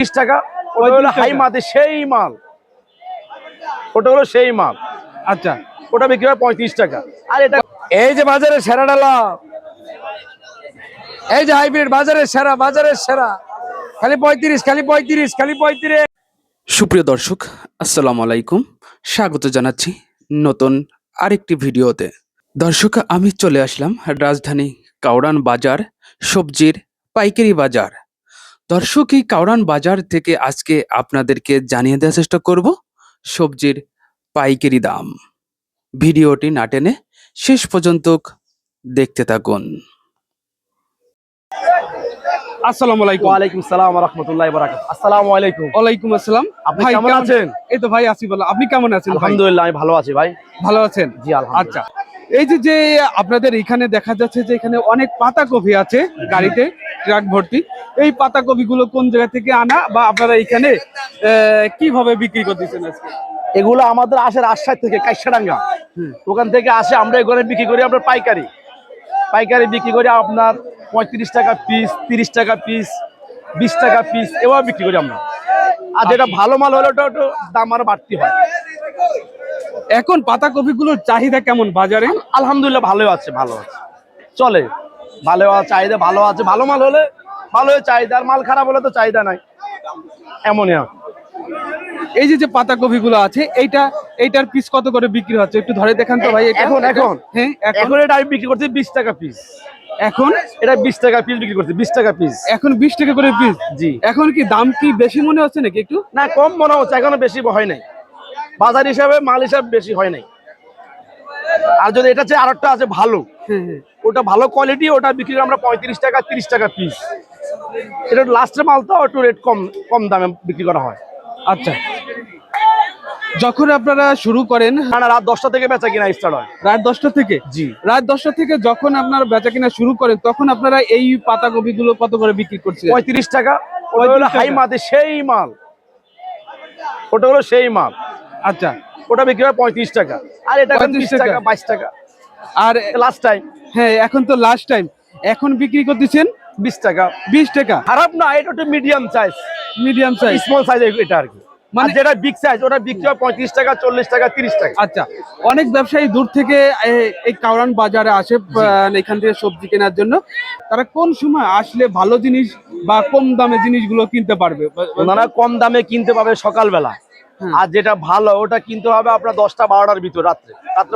30 টাকা। ওটা হলো হাই মাতে সেই মাল, ওটা হলো সেই মাল। আচ্ছা, ওটা বিক্রি হয় 35 টাকা। আর এটা এই যে বাজারের সেরা ডালা, এই যে হাইব্রিড বাজারের সেরা, বাজারের সেরা, খালি 35, খালি 35, খালি 35। সুপ্রিয় দর্শক, আসসালামু আলাইকুম। স্বাগত জানাচ্ছি নতুন আরেকটি ভিডিওতে। দর্শক, আমি চলে আসলাম রাজধানী কাউরান বাজার, সবজির পাইকারি বাজার। দর্শক, এই কাউরান বাজার থেকে আজকে আপনাদেরকে জানিয়ে দেওয়ার চেষ্টা করব সবজির পাইকারি দাম। ভিডিওটি না টেনে শেষ পর্যন্ত দেখতে থাকুন। আসসালামু আলাইকুম। ওয়ালাইকুম সালাম ওয়া রাহমাতুল্লাহি ওয়া বারাকাতুহু। আসসালামু আলাইকুম। ওয়ালাইকুম আসসালাম। আপনি কেমন আছেন? এই তো ভাই আছি ভালো। আপনি কেমন আছেন? আলহামদুলিল্লাহ, আমি ভালো আছি ভাই। ভালো আছেন? জি আলহামদুলিল্লাহ। আচ্ছা, এই যে আপনাদের এখানে দেখা যাচ্ছে যে এখানে অনেক পাতাকপি আছে গাড়িতে, ট্রাক ভর্তি। এই পাতাকপি গুলো কোন জায়গা থেকে আনা, বা আপনারা এখানে কিভাবে বিক্রি করতেছেন আজকে? এগুলো আমাদের আসে রাজশাহী থেকে, কাইসাডাঙ্গা। ওখান থেকে আসে, আমরা এখানে বিক্রি করি আমরা পাইকারি। পাইকারি বিক্রি করি আপনার 35 টাকা পিস, 30 টাকা পিস, 20 টাকা পিস, এভাবে বিক্রি করি আমরা। আর যেটা ভালো মাল হলে ওটা একটু দাম আরো বাড়তি হয়। এখন পাতাকপি গুলোর চাহিদা কেমন বাজারে? আলহামদুলিল্লাহ ভালো আছে, ভালো আছে, চলে। ভালো চাহিদা ভালো আছে, ভালো মাল হলে ভালো চাহিদা, আর মাল খারাপ হলে তো চাহিদা নাই, এমনই। এই যে পাতাকপি গুলো আছে, এইটার পিস কত করে বিক্রি হচ্ছে একটু ধরে দেখান তো ভাই। এখন হ্যাঁ, এখন এটা আমি বিক্রি করছি 20 টাকা পিস। এখন এটা 20 টাকা পিস বিক্রি করছি, 20 টাকা পিস। এখন 20 টাকা করে পিস। জি। এখন কি দাম কি বেশি মনে হচ্ছে নাকি একটু? না, কম মনে হচ্ছে, এখনো বেশি হয় নাই। বাজার হিসাবে মাল হিসাবে বেশি হয় নাই। আর যদি এটা চেয়ে আরেকটা আছে ভালো, ওটা ভালো কোয়ালিটি, ওটা বিক্রি করি আমরা 35 টাকা, 30 টাকা পিস। এটা লাস্টের মাল তো একটু রেট কম, কম দামে বিক্রি করা হয়। আচ্ছা, যখন আপনারা শুরু করেন না, রাত 10টা থেকে বেচা কিনা স্টার্ট হয়। রাত 10টা থেকে? জি। রাত 10টা থেকে যখন আপনারা বেচা কিনা শুরু করেন, তখন আপনারা এই পাতাকপি গুলো কত করে বিক্রি করছেন? 35 টাকা। ওটা হলো হাই মাতে সেই মাল, ওটা হলো সেই মাল। আচ্ছা, ওটা বিক্রি হয় 35 টাকা। আর এটা 30 টাকা, 22 টাকা। আর লাস্ট টাইম, হ্যাঁ, এখন তো লাস্ট টাইম, এখন বিক্রি করতেছেন 20 টাকা। 20 টাকা। খারাপ না, এটা একটু medium size, medium size, small size এটা আর কি। মানে যেটা বিগ সাইজ ওটা বিক্রি হয় 35 টাকা, 40 টাকা, 30 টাকা। আচ্ছা, অনেক ব্যবসায়ী দূর থেকে এই কাউরান বাজারে আসে এখান থেকে সবজি কেনার জন্য। তারা কোন সময় আসলে ভালো জিনিস বা কম দামে জিনিসগুলো কিনতে পারবে? ওনারা কম দামে কিনতে পাবে সকালবেলা। আর যেটা ভালো ওটা কিনতে হবে আপনার 10টা 12টার ভিতর, রাত্রে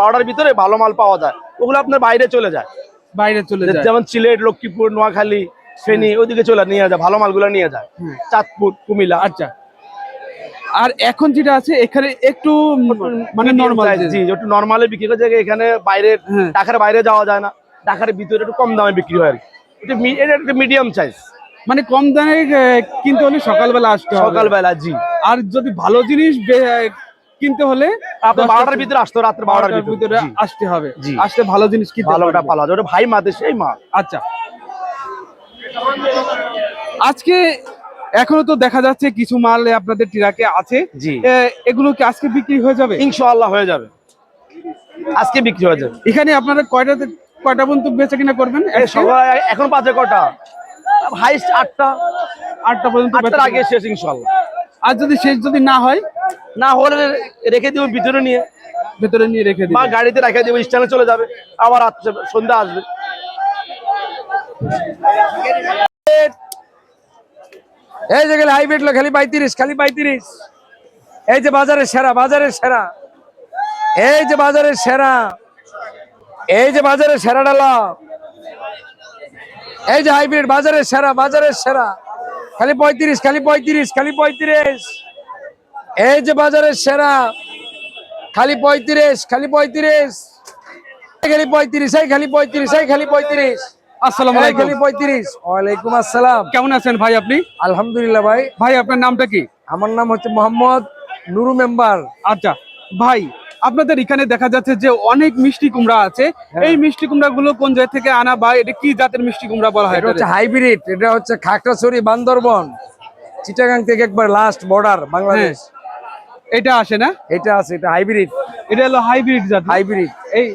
12টার ভিতরে ভালো মাল পাওয়া যায়। ওগুলো আপনার বাইরে চলে যায়, বাইরে চলে যায়, যেমন সিলেট, লক্ষ্মীপুর, নোয়াখালী, ফেনী, ওইদিকে চলে নিয়ে যায়, ভালো মালগুলো নিয়ে যায়, চাঁদপুর, কুমিল্লা। আচ্ছা, আর এখন যেটা আছে এখানে একটু মানে নরমাল, জি, একটু নরমালে বিক্রি করছে। এখানে বাইরে, ঢাকার বাইরে যাওয়া যায় না, ঢাকার ভিতরে একটু কম দামে বিক্রি হয় আর কি। এটা একটা মিডিয়াম সাইজ, মানে কম দামে কিনতে হলে সকালবেলা আসতে হবে। সকালবেলা, জি। আর যদি ভালো জিনিস কিনতে হলে আপনার 12টার ভিতরে আসতে হবে, রাত্রে 12টার ভিতরে আসতে হবে। জি, আসতে ভালো জিনিস কিনতে ভালোটা পাওয়া যায়, ওটা ভাই মাদের সেই মাল। আচ্ছা, আজকে এখনো তো দেখা যাচ্ছে কিছু মাল আপনাদের ট্রাকে আছে। জি। এগুলো কি আজকে বিক্রি হয়ে যাবে? ইনশাআল্লাহ হয়ে যাবে, আজকে বিক্রি হয়ে যাবে। এখানে আপনারা কয়টা পর্যন্ত বেচা কিনা করবেন? এখন বাজে কটা? হাইস্ট 8টা। 8টা পর্যন্ত, 8টার আগে শেষ ইনশাআল্লাহ। আর যদি শেষ যদি না হয়, না হলে রেখে দিব ভিতরে নিয়ে, ভেতরে নিয়ে রেখে দিই, বা গাড়িতে রেখে দিব, স্ট্যান্ডে চলে যাবে, আবার সন্ধ্যা আসবে। এই যে গেলে হাইব্রিড লো খালি 35, খালি 35। এই যে বাজারের সেরা, বাজারের সেরা, এই যে বাজারের সেরা, এই যে বাজারের সেরা ডালা, এই যে হাইব্রিড বাজারের সেরা, বাজারের সেরা, খালি 35, খালি 35, খালি 35। এই যে বাজারের সেরা, খালি 35, খালি 35, খালি 35, এই খালি 35, এই খালি 35। আসসালামু আলাইকুম। খালি 35। ওয়ালাইকুম আসসালাম। কেমন আছেন ভাই আপনি? আলহামদুলিল্লাহ ভাই। ভাই আপনার নামটা কি? আমার নাম হচ্ছে মোহাম্মদ নুরু মেম্বার। আচ্ছা ভাই, আপনাদের এখানে দেখা যাচ্ছে যে অনেক মিষ্টি কুমড়া আছে। এই মিষ্টি কুমড়া গুলো কোন জায়গা থেকে আনা, বা এটা কি জাতের মিষ্টি কুমড়া বলা হয়? এটা হচ্ছে হাইব্রিড, এটা হচ্ছে খাগড়াছড়ি, বান্দরবন, চিটাগাং থেকে একবার লাস্ট বর্ডার বাংলাদেশ। এটা আসে না? এটা আছে, এটা হাইব্রিড। এটা হলো হাইব্রিড জাত। হাইব্রিড। এই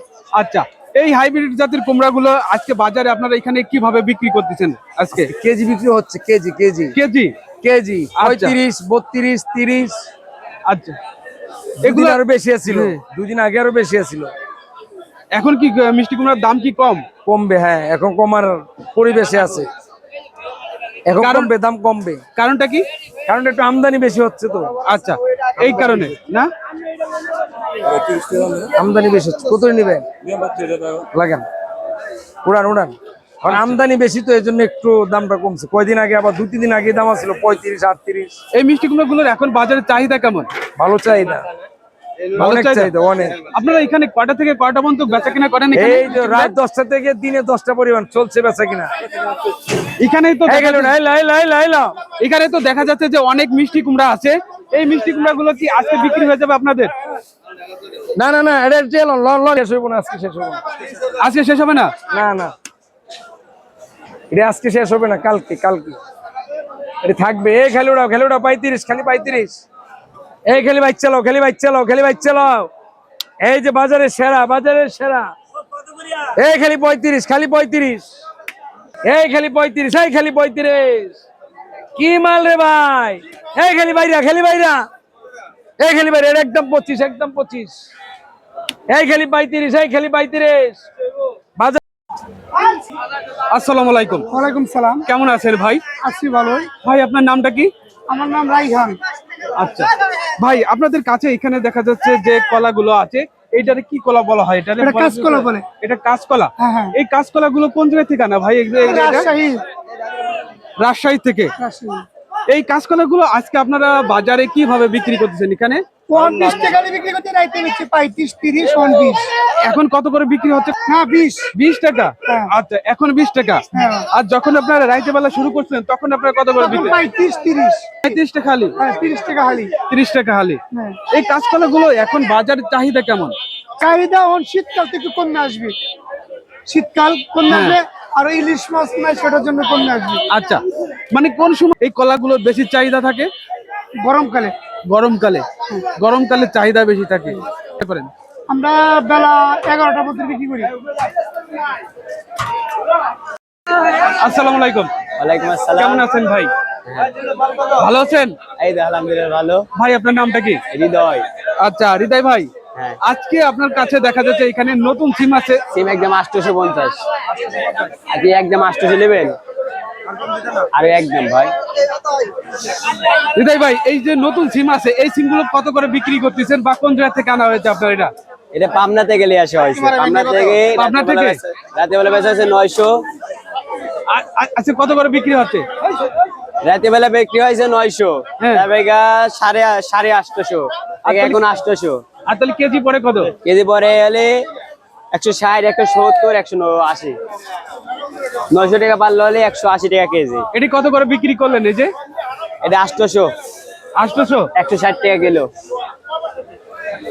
আচ্ছা, এই হাইব্রিড জাতের কুমড়া গুলো আজকে বাজারে আপনারা এখানে কিভাবে বিক্রি করতেছেন? আজকে কেজি বিক্রি হচ্ছে, কেজি কেজি কেজি কেজি 35, 32, 30। আচ্ছা, এগুলো আরো বেশি ছিল, 2 দিন আগে আরো বেশি ছিল। এখন কি মিষ্টি কুমড়ার দাম কি কম? কমবে, হ্যাঁ, এখন কমার পরিবেশে আছে, এখন কমবে, দাম কমবে। কারণটা কি? কারণ একটু আমদানি বেশি হচ্ছে তো। আচ্ছা, এই কারণে না? আমদানি বেশি হচ্ছে। কত নেবেন? লাগান, উড়ান উড়ান। কারণ আমদানি বেশি তো, এই জন্য একটু দামটা কমছে। কয়দিন আগে আবার 2-3 দিন আগে দাম ছিল 35, 38। এই মিষ্টি কুমড়াগুলোর এখন বাজারে চাহিদা কেমন? ভালো চাহিদা, ভালো অনেক চাহিদা, অনেক। আপনারা এখানে কয়টা থেকে কয়টা পর্যন্ত বেচা কিনা করেন? এই যে রাত 10টা থেকে দিনে 10টা পরিমাণ চলছে বেচা কিনা। এখানেই তো এখানে তো দেখা যাচ্ছে যে অনেক মিষ্টি কুমড়া আছে। এই মিষ্টি কুমড়া গুলো কি আজকে বিক্রি হয়ে যাবে আপনাদের? না না না, এটা শেষ হইব না, আজকে শেষ হবে না। আজকে শেষ হবে না? না না, এটা আজকে শেষ হবে না, কালকে এটা থাকবে। এই খালি উড়াও 35, খালি 35। এই খালি বাইক চালাও, খালি বাইক চালাও। এই যে বাজারের সেরা, এই খালি 35, খালি 35। এই খালি 35, এই খালি 35। কি মাল রে ভাই? এই খালি বাইরা, এই খালি বাইরা। এটা একদম 25। এই খালি 35, এই খালি 35। বাজার। আসসালামু আলাইকুম। ওয়ালাইকুম সালাম। কেমন আছেন ভাই? আছি ভালোই। ভাই আপনার নামটা কি? আমার নাম রাইহান। আচ্ছা ভাই, আপনাদের কাছে এখানে দেখা যাচ্ছে যে কলাগুলো আছে, এইটারে কি কলা বলা হয়? এটা কাঁচকলা বলে। এটা কাঁচকলা? হ্যাঁ, হ্যাঁ। এই কাঁচকলা গুলো কোন জায়গা থেকে আনা ভাই? রাজশাহী থেকে। এই কাঁচকলা গুলো আজকে আপনারা বাজারে কিভাবে বিক্রি করতেছেন? এখানে 20 টাকা বিক্রি করতে, রাইতে বেচে 35, 30, 20। এখন কত করে বিক্রি হচ্ছে? না 20। 20 টাকা? হ্যাঁ। আচ্ছা, এখন 20 টাকা। হ্যাঁ। আর যখন আপনারা রাইতে বেলা শুরু করছেন তখন আপনারা কত করে বিক্রি? 35, 30। 35 টাকা হালি? হ্যাঁ, 30 টাকা হালি। 30 টাকা হালি। হ্যাঁ। এই কাঁচকলা গুলো এখন বাজারের চাহিদা কেমন? চাহিদা শীতকাল থেকে কমে আসবে, শীতকাল কমে আসবে। আর ইলিশ মাছ নাই, সেটার জন্য কমে আসবে। আচ্ছা, মানে কোন সময় এই কলাগুলোর বেশি চাহিদা থাকে? গরমকালে। গরমকালে চাহিদা বেশি থাকে। পারেন আমরা বেলা 11টা পর্যন্ত বিক্রি করি। আসসালামু আলাইকুম। ওয়ালাইকুম আসসালাম। কেমন আছেন ভাই? ভালো আছেন? এই তো আলহামদুলিল্লাহ ভালো। ভাই আপনার নামটা কি? হৃদয়। আচ্ছা হৃদয় ভাই, হ্যাঁ। আজকে আপনার কাছে দেখা যাচ্ছে এখানে নতুন সিম আছে। সিম একদম 850। আপনি একদম 800 নেবেন? আরে একদম ভাই। হৃদয় ভাই, এই যে নতুন সিম আছে, এই সিম গুলো কত করে বিক্রি করতেছেন বা কোন জায়গা থেকে আনা হয়েছে আপনার? এটা পাবনা থেকে নিয়ে আসা হয়েছে। পাবনা থেকে রাতে বেলা বেচা হচ্ছে 900। আচ্ছা, কত করে বিক্রি হচ্ছে? রাতে বেলা বিক্রি হয়েছে 900। হ্যাঁ। তারপরে 850 এখন 800। আর তাহলে কেজি পরে কত? কেজি পরে হলে 160, 170, 180। 900 টাকা পারলে হলে 180 টাকা কেজি। এটি কত করে বিক্রি করলেন? এই যে এটা 800। 800। 160 টাকা কিলো।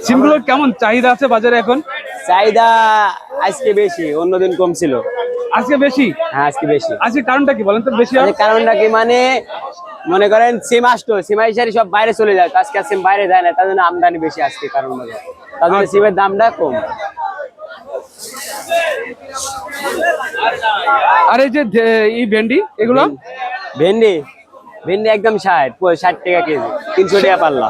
সিমগুলোর কেমন চাহিদা আছে বাজারে এখন? চাহিদা আজকে বেশি, অন্যদিন কম ছিল। আজকে বেশি? হ্যাঁ আজকে বেশি। আজকে কারণটা কি বলেন তো বেশি? আজকে কারণটা কি, মানে মনে করেন সিম আসতো, সিমাইশারি সব বাইরে চলে যায়, আজকে সিম বাইরে যায় না, তার জন্য আমদানি বেশি আজকে। কারণ মনে তার জন্য সিমের দামটা কম। আর এই যে এই ভেন্ডি, এগুলো? ভেন্ডি একদম 60 টাকা কেজি, 300 টাকা পাল্লা।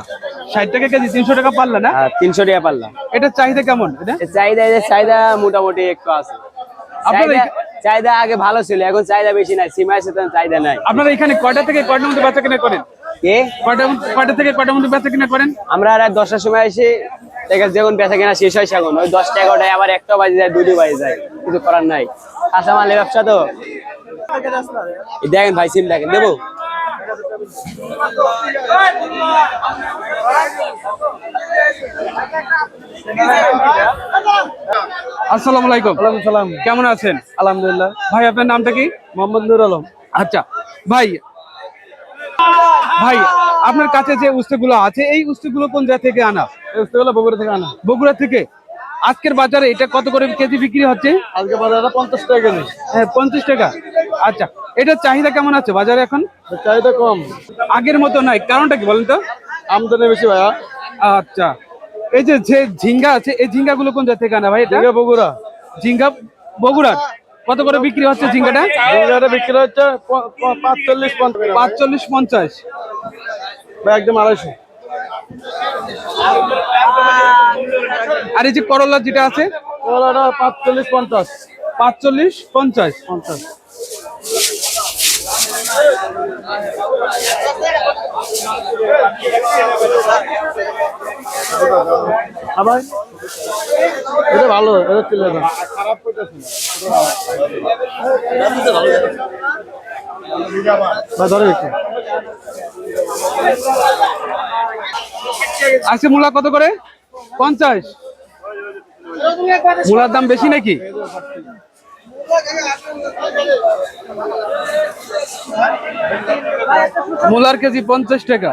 60 টাকা কেজি, 300 টাকা পাল্লা না? হ্যাঁ 300 টাকা পাল্লা। এটা চাহিদা কেমন? এটা চাহিদা মোটামুটি একটু আছে। চাহিদা আগে ভালো ছিল, এখন চাহিদা বেশি নাই। সিমাই আছে তখন চাহিদা নাই। আপনারা এখানে কয়টা থেকে কয়টার মধ্যে বেচা কিনা করেন? কয়টা থেকে কয়টার মধ্যে বেচা কিনা করেন? আমরা রাত 10টার সময় এসে যখন বেচা কিনা শেষ হয়, সেখন ওই 10টা 11টায় আবার 1টা বাজে যায়, 2টা বাজে যায়। কিছু করার নাই, কাঁচামালের ব্যবসা তো। দেখেন ভাই, সিম দেখেন, দেবো? আসসালামু আলাইকুম। ওয়ালাইকুম সালাম। কেমন আছেন? আলহামদুলিল্লাহ। ভাই আপনার নামটা কি? মোহাম্মদ নুর আলম। আচ্ছা ভাই, আপনার কাছে যে উস্তেগুলো আছে, এই উস্তেগুলো কোন জায়গা থেকে আনা? বগুড়া থেকে আনা। বগুড়া থেকে। আজকের বাজারে এটা কত করে কেজি বিক্রি হচ্ছে? আজকে বাজারে 50 টাকা কেজি। হ্যাঁ 50 টাকা। আচ্ছা, এটার চাহিদা কেমন আছে বাজারে এখন? চাহিদা কম, আগের মতো নাই, কারণটা কি বলেন তো? আমদানি বেশি ভাইয়া। আচ্ছা, এই যে ঝিঙ্গা আছে, এই ঝিঙ্গা গুলো কোন জায়গা থেকে আনা ভাই? এটা বগুড়া। ঝিঙ্গা বগুড়ার? কত করে বিক্রি হচ্ছে ঝিঙ্গাটা? ঝিঙ্গাটা বিক্রি হচ্ছে 45-50 45-50। একদম 250। আর এই যে করলা যেটা আছে ওটা 45-50 45-50। 50। আবার এটা ভালো, এটা চলে যাবে। বা ধরে একটু আজকে মূলা কত করে? 50। মূলার দাম বেশি নাকি? মূলার কেজি 50 টাকা।